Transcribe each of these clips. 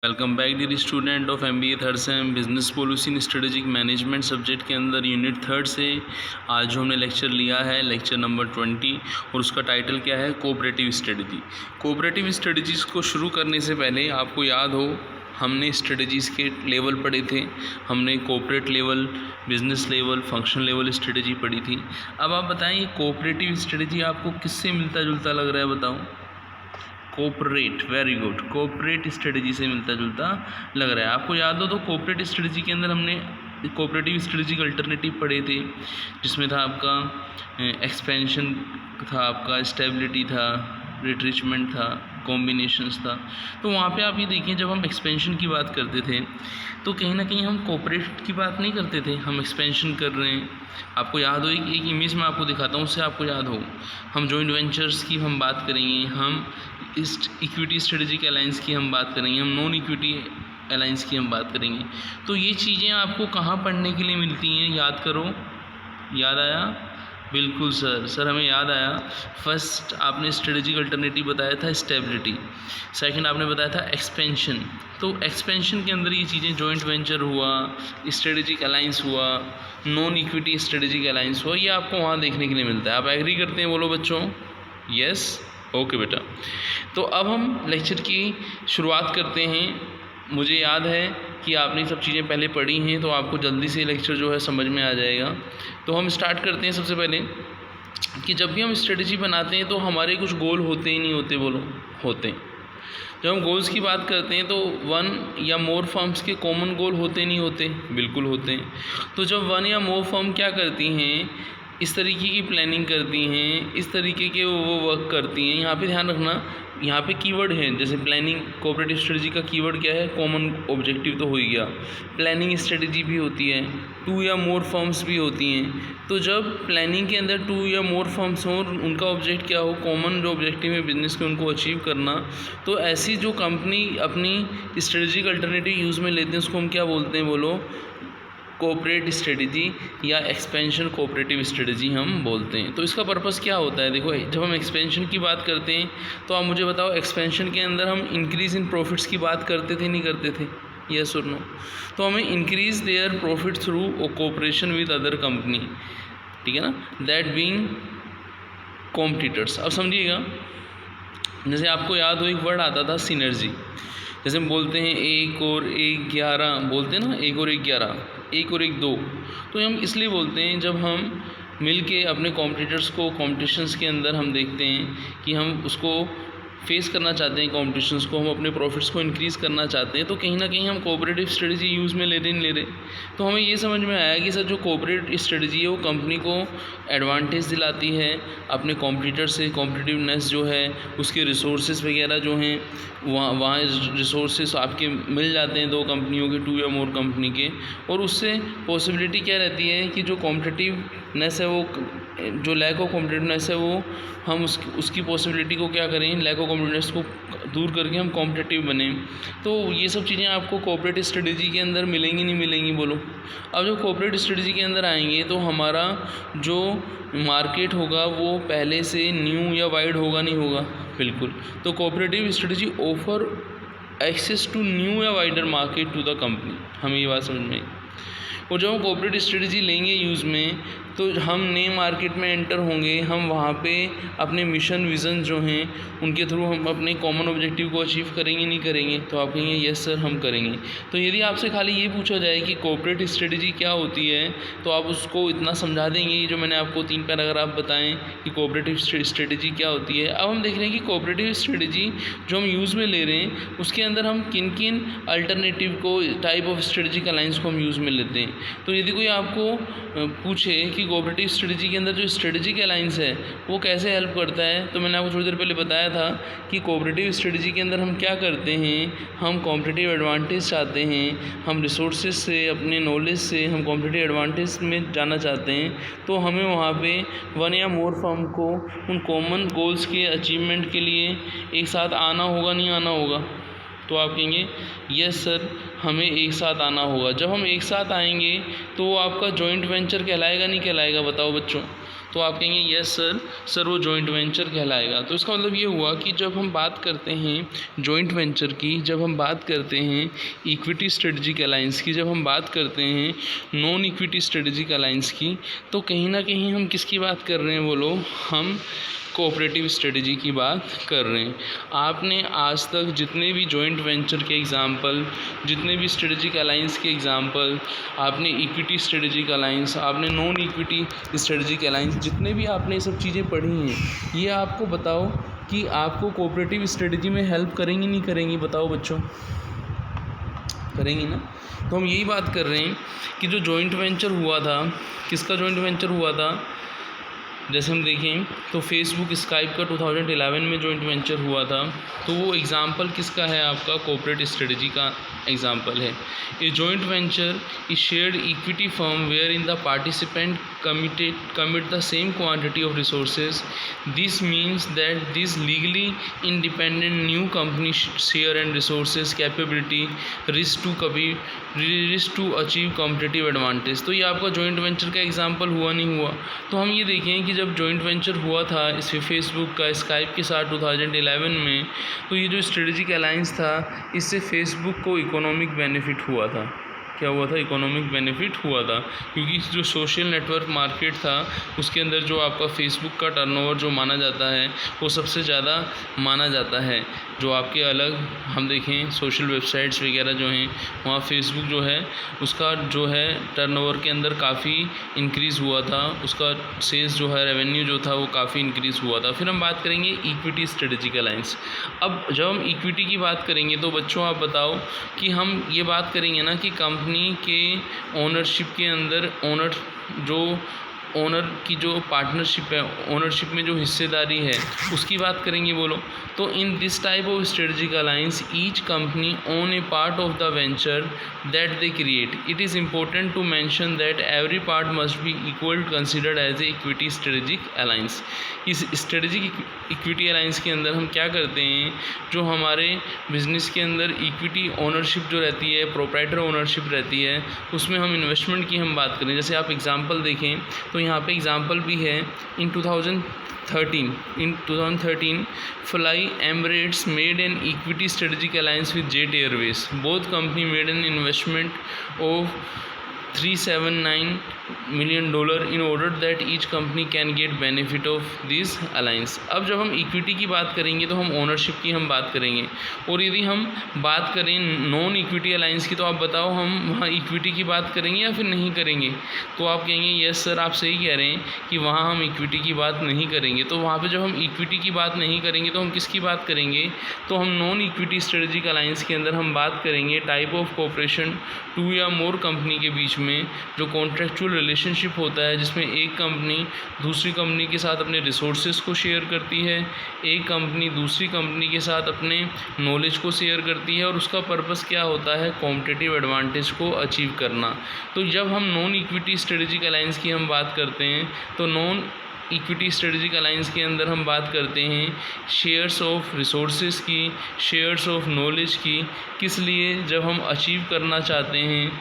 Welcome back dear student of MBA third sem business policy and strategic management subject के अंदर unit third से आज जो हमने लेक्चर लिया है लेक्चर नंबर 20 और उसका टाइटल क्या है कोऑपरेटिव स्ट्रेटजी। कोऑपरेटिव स्ट्रेटजीज़ को शुरू करने से पहले आपको याद हो हमने स्ट्रेटजीज़ के लेवल पढ़े थे। हमने cooperate level, business level, function level strategy पढ़ी थी। अब आप बताएं ये कोऑपरेटिव स्ट्रेटजी आपको किससे मिलता जुलता लग रहा है बताओ। Cooperate, very good, cooperate strategy से मिलता जुलता लग रहा है। आपको याद हो तो कोऑपरेट स्ट्रेटजी के अंदर हमने कोऑपरेटिव स्ट्रेटजी का अल्टरनेटिव पढ़े थे जिसमें था आपका एक्सपेंशन था, आपका स्टेबिलिटी था, रिट्रिचमेंट था, कॉम्बिनेशंस था। तो वहाँ पे आप ये देखिए जब हम एक्सपेंशन की बात करते थे तो कहीं ना कहीं हम कोऑपरेट की बात नहीं करते थे, हम एक्सपेंशन कर रहे हैं। आपको याद हो एक इमेज में आपको दिखाता हूँ उससे आपको याद हो, हम जॉइंट वेंचर्स की हम बात करेंगे, हम इस इक्विटी स्ट्रेटेजिक अलायंस की हम बात करेंगे, हम नॉन इक्विटी अलायंस की हम बात करेंगे। तो ये चीज़ें आपको कहाँ पढ़ने के लिए मिलती हैं, याद करो। याद आया? बिल्कुल सर हमें याद आया। फर्स्ट आपने स्ट्रेटेजिक अल्टरनेटिव बताया था स्टेबिलिटी, सेकंड आपने बताया था एक्सपेंशन। तो एक्सपेंशन के अंदर ये चीज़ें जॉइंट वेंचर हुआ, स्ट्रेटेजिक अलायंस हुआ, नॉन इक्विटी स्ट्रेटेजिक अलायंस हुआ, ये आपको वहाँ देखने के लिए मिलता है। आप एग्री करते हैं बोलो बच्चों? यस, ओके बेटा। तो अब हम लेक्चर की शुरुआत करते हैं। मुझे याद है कि आपने सब चीज़ें पहले पढ़ी हैं तो आपको जल्दी से लेक्चर जो है समझ में आ जाएगा। तो हम स्टार्ट करते हैं सबसे पहले कि जब भी हम स्ट्रेटजी बनाते हैं तो हमारे कुछ गोल होते ही नहीं होते, बोलो होते हैं। जब हम गोल्स की बात करते हैं तो वन या मोर फर्म्स के कॉमन गोल होते नहीं होते, बिल्कुल होते हैं। तो जब वन या मोर फर्म क्या करती हैं, इस तरीके की प्लानिंग करती हैं, इस तरीके के वो वर्क करती हैं। यहाँ पे ध्यान रखना, यहाँ पे कीवर्ड है जैसे प्लानिंग, कोऑपरेटिव स्ट्रेटजी का कीवर्ड क्या है, कॉमन ऑब्जेक्टिव तो हो ही गया। प्लानिंग स्ट्रेटजी भी होती है, टू या मोर फर्म्स भी होती हैं। तो जब प्लानिंग के अंदर टू या मोर फर्म्स हों, उनका ऑब्जेक्ट क्या हो, कॉमन जो ऑब्जेक्टिव है बिजनेस के उनको अचीव करना, तो ऐसी जो कंपनी अपनी स्ट्रेटजिक अल्टरनेटिव यूज़ में लेते हैं उसको हम क्या बोलते हैं बोलो, कोऑपरेट स्ट्रेटजी या एक्सपेंशन कोऑपरेटिव स्ट्रेटजी हम बोलते हैं। तो इसका पर्पस क्या होता है, देखो जब हम एक्सपेंशन की बात करते हैं तो आप मुझे बताओ एक्सपेंशन के अंदर हम इंक्रीज़ इन प्रॉफिट्स की बात करते थे नहीं करते थे, यस और नो? तो हमें increase their profit through cooperation with other company, ठीक है ना, दैट बीइंग कॉम्पिटिटर्स। अब समझिएगा, जैसे आपको याद हो एक वर्ड आता था सिनर्जी, जैसे हम बोलते हैं 1 और 1 11, बोलते हैं ना 1 और 1 11, 1 और 1 2। तो हम इसलिए बोलते हैं जब हम मिल के अपने कॉम्पिटिटर्स को कॉम्पिटिशन्स के अंदर हम देखते हैं कि हम उसको फेस करना चाहते हैं, कॉम्पिटिशन्स को, हम अपने प्रॉफिट्स को इंक्रीज़ करना चाहते हैं, तो कहीं ना कहीं हम कोऑपरेटिव स्ट्रेटजी यूज़ में ले रहे नहीं ले रहे। तो हमें ये समझ में आया कि सर जो कोऑपरेटिव स्ट्रेटजी है वो कंपनी को एडवांटेज दिलाती है अपने कॉम्पिटिटर से, कॉम्पिटिटिवनेस जो है, उसके रिसोर्सेज वगैरह जो हैं वहाँ रिसोर्सेज आपके मिल जाते हैं दो कंपनियों के, टू या मोर कंपनी के, और उससे पॉसिबिलिटी क्या रहती है कि जो कॉम्पिटिटिवनेस है वो, जो लैक ऑफ कॉम्पिटिटिवनेस है वो, हम उसकी पॉसिबिलिटी को क्या करें, लैक ऑफ कॉम्पिटिटिवनेस को दूर करके हम कॉम्पिटिटिव बने। तो ये सब चीज़ें आपको कोऑपरेटिव स्ट्रेटजी के अंदर मिलेंगी नहीं मिलेंगी बोलो। अब जब कोऑपरेटिव स्ट्रेटजी के अंदर आएंगे तो हमारा जो मार्केट होगा वो पहले से न्यू या वाइड होगा नहीं होगा, बिल्कुल। तो cooperative strategy offer access to new या wider market to the company, हमें ये बात समझ में आई। और जब हम कोऑपरेटिव स्ट्रेटजी लेंगे यूज़ में तो हम नए मार्केट में एंटर होंगे, हम वहाँ पे अपने मिशन विज़न जो हैं उनके थ्रू हम अपने कॉमन ऑब्जेक्टिव को अचीव करेंगे नहीं करेंगे, तो आप कहेंगे यस सर हम करेंगे। तो यदि आपसे खाली ये पूछा जाए कि कोऑपरेटिव स्ट्रेटजी क्या होती है तो आप उसको इतना समझा देंगे जो मैंने आपको 3 पैराग्राफ बताएं कि कोऑपरेटिव स्ट्रेटजी क्या होती है। अब हम देख रहे हैं कि कोऑपरेटिव स्ट्रेटजी जो हम यूज़ में ले रहे हैं उसके अंदर हम किन किन अल्टरनेटिव को, टाइप ऑफ स्ट्रेटजिक अलायंस को हम यूज़ में लेते हैं। तो यदि कोई आपको पूछे कि कोऑपरेटिव स्ट्रेटजी के अंदर जो स्ट्रेटजिक अलायंस है वो कैसे हेल्प करता है, तो मैंने आपको थोड़ी देर पहले बताया था कि कोऑपरेटिव स्ट्रेटजी के अंदर हम क्या करते हैं, हम कॉम्पिटिटिव एडवांटेज चाहते हैं, हम रिसोर्सेज से, अपने नॉलेज से हम कॉम्पिटिटिव एडवांटेज में जाना चाहते हैं। तो हमें वहाँ पे वन या मोर फर्म को उन कॉमन गोल्स के अचीवमेंट के लिए एक साथ आना होगा नहीं आना होगा, तो आप कहेंगे यस सर हमें एक साथ आना होगा। जब हम एक साथ आएंगे तो वो आपका जॉइंट वेंचर कहलाएगा नहीं कहलाएगा, बताओ बच्चों? तो आप कहेंगे यस सर वो जॉइंट वेंचर कहलाएगा। तो इसका मतलब ये हुआ कि जब हम बात करते हैं जॉइंट वेंचर की, जब हम बात करते हैं इक्विटी स्ट्रेटजिक अलायंस की, जब हम बात करते हैं नॉन इक्विटी स्ट्रेटजिक अलायंस की, तो कहीं ना कहीं हम किसकी बात कर रहे हैं बोलो, हम कोऑपरेटिव स्ट्रेटजी की बात कर रहे हैं। आपने आज तक जितने भी जॉइंट वेंचर के एग्जांपल, जितने भी स्ट्रेटजिक अलायंस के एग्जांपल, आपने इक्विटी स्ट्रेटजिक अलायंस, आपने नॉन इक्विटी स्ट्रेटजिक अलायंस, जितने भी आपने ये सब चीज़ें पढ़ी हैं, ये आपको बताओ कि आपको कोऑपरेटिव स्ट्रेटजी में हेल्प करेंगी नहीं करेंगी? बताओ बच्चों, करेंगी ना? तो हम यही बात कर रहे हैं कि जो जॉइंट वेंचर हुआ था, किसका जॉइंट वेंचर हुआ था? जैसे हम देखें तो फेसबुक स्काइप का 2011 में जॉइंट वेंचर हुआ था। तो वो एग्ज़ाम्पल किसका है? आपका कॉर्पोरेट स्ट्रेटजी का एग्ज़ाम्पल है। A joint venture is shared equity firm where in the participant commit the same quantity of resources. This means that this legally independent new company share and resources capability risk to achieve competitive advantage। तो ये आपका joint venture का example हुआ नहीं हुआ? तो हम ये देखें कि जब जॉइंट वेंचर हुआ था इस फेसबुक का स्काइप के साथ 2011 में, तो ये जो स्ट्रेटजिक अलायंस था, इससे फेसबुक को इकोनॉमिक बेनिफिट हुआ था। क्या हुआ था? इकोनॉमिक बेनिफिट हुआ था, क्योंकि जो सोशल नेटवर्क मार्केट था उसके अंदर जो आपका फेसबुक का टर्नओवर जो माना जाता है वो सबसे ज़्यादा माना जाता है। जो आपके अलग हम देखें सोशल वेबसाइट्स वगैरह जो हैं, वहाँ फेसबुक जो है उसका जो है टर्नओवर के अंदर काफ़ी इंक्रीज़ हुआ था, उसका सेल्स जो है रेवेन्यू जो था वो काफ़ी इंक्रीज़ हुआ था। फिर हम बात करेंगे इक्विटी स्ट्रेटजिक अलायंस। अब जब हम इक्विटी की बात करेंगे तो बच्चों आप बताओ कि हम ये बात करेंगे ना कि कंपनी के ओनरशिप के अंदर ओनर की जो पार्टनरशिप है, ओनरशिप में जो हिस्सेदारी है उसकी बात करेंगे बोलो। तो in this type of strategic alliance each company own a part of the venture that they create. It is important to mention that every part must be equal considered as a equity strategic alliance. इस strategic equity alliance के अंदर हम क्या करते हैं, जो हमारे business के अंदर इक्विटी ओनरशिप जो रहती है, प्रोप्राइटर ओनरशिप रहती है, उसमें हम इन्वेस्टमेंट की हम बात करें। जैसे आप एग्जांपल देखें तो यहाँ पे एग्जांपल भी है। इन 2013 fly Emirates made an equity strategic alliance with jet Airways. Both company made an investment of $379 million in order that each company can get benefit of this alliance। अब जब हम इक्विटी की बात करेंगे तो हम ओनरशिप की हम बात करेंगे, और यदि हम बात करें नॉन इक्विटी अलायंस की तो आप बताओ हम वहाँ इक्विटी की बात करेंगे या फिर नहीं करेंगे? तो आप कहेंगे यस सर आप सही कह रहे हैं कि वहाँ हम इक्विटी की बात नहीं करेंगे। तो वहाँ पर जब हम इक्विटी की बात नहीं करेंगे तो हम किसकी बात करेंगे? तो हम नॉन इक्विटी स्ट्रेटजिक अलायंस के अंदर हम बात करेंगे टाइप ऑफ कोऑपरेशन 2 या मोर कंपनी के बीच में जो कॉन्ट्रेक्चुअल रिलेशनशिप होता है, जिसमें एक कंपनी दूसरी कंपनी के साथ अपने रिसोर्सेज को शेयर करती है, एक कंपनी दूसरी कंपनी के साथ अपने नॉलेज को शेयर करती है, और उसका पर्पस क्या होता है? कॉम्पिटिटिव एडवांटेज को अचीव करना। तो जब हम नॉन इक्विटी स्ट्रेटजिक अलायंस की हम बात करते हैं तो नॉन इक्विटी स्ट्रेटजिक अलायंस के अंदर हम बात करते हैं शेयर्स ऑफ रिसोर्सेज की, शेयर्स ऑफ नॉलेज की। किस लिए? जब हम अचीव करना चाहते हैं,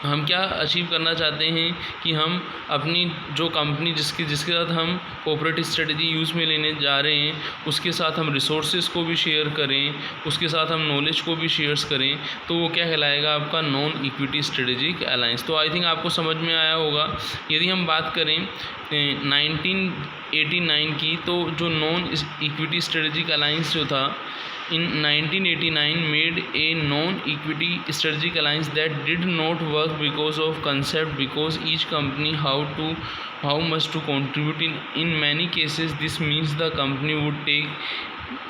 हम क्या अचीव करना चाहते हैं कि हम अपनी जो कंपनी जिसके साथ हम कॉर्पोरेट स्ट्रेटजी यूज़ में लेने जा रहे हैं उसके साथ हम रिसोर्सेज को भी शेयर करें, उसके साथ हम नॉलेज को भी शेयर्स करें, तो वो क्या कहलाएगा? आपका नॉन इक्विटी स्ट्रेटजिक अलायंस। तो आई थिंक आपको समझ में आया होगा। यदि हम बात करें 1989 की, तो जो नॉन इक्विटी स्ट्रेटजिक अलायंस जो था in 1989 made a non-equity strategic alliance that did not work because of concept, because each company how much to contribute. In many cases this means the company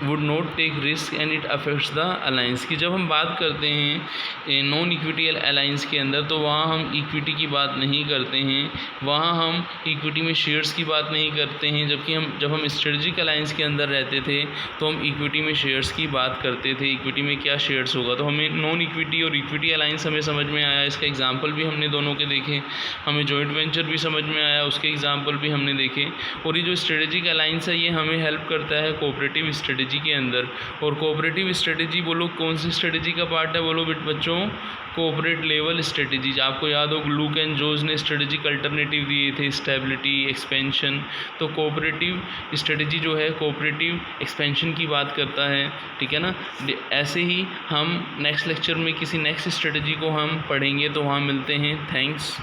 would not take risk and it affects the alliance। की जब हम बात करते हैं non equity alliance के अंदर तो वहाँ हम इक्विटी की बात नहीं करते हैं, वहाँ हम इक्विटी में शेयर्स की बात नहीं करते हैं, जबकि जब हम स्ट्रेटजिक अलायंस के अंदर रहते थे तो हम इक्विटी में शेयर्स की बात करते थे। इक्विटी में क्या शेयर्स होगा, तो हमें नॉन इक्विटी और इक्विटी अलायंस हमें समझ में आया। इसका एग्जाम्पल भी हमने दोनों के देखे, हमें जॉइंट वेंचर भी समझ में आया, उसके एग्जाम्पल भी हमने देखे। और ये जो स्ट्रेटजिक अलायंस है ये हमें हेल्प करता है कोऑपरेटिव स्ट्रेटजी के अंदर। और कोऑपरेटिव स्ट्रेटजी बोलो कौन सी स्ट्रेटजी का पार्ट है, बोलो बच्चों कोऑपरेट लेवल स्ट्रेटजीज। आपको याद हो लूक एंड जोज ने स्ट्रेटजिक अल्टरनेटिव दिए थे, स्टेबिलिटी, एक्सपेंशन। तो कोऑपरेटिव स्ट्रेटजी जो है कोऑपरेटिव एक्सपेंशन की बात करता है, ठीक है ना। ऐसे ही हम नेक्स्ट लेक्चर में किसी नेक्स्ट स्ट्रेटजी को हम पढ़ेंगे, तो वहाँ मिलते हैं। थैंक्स।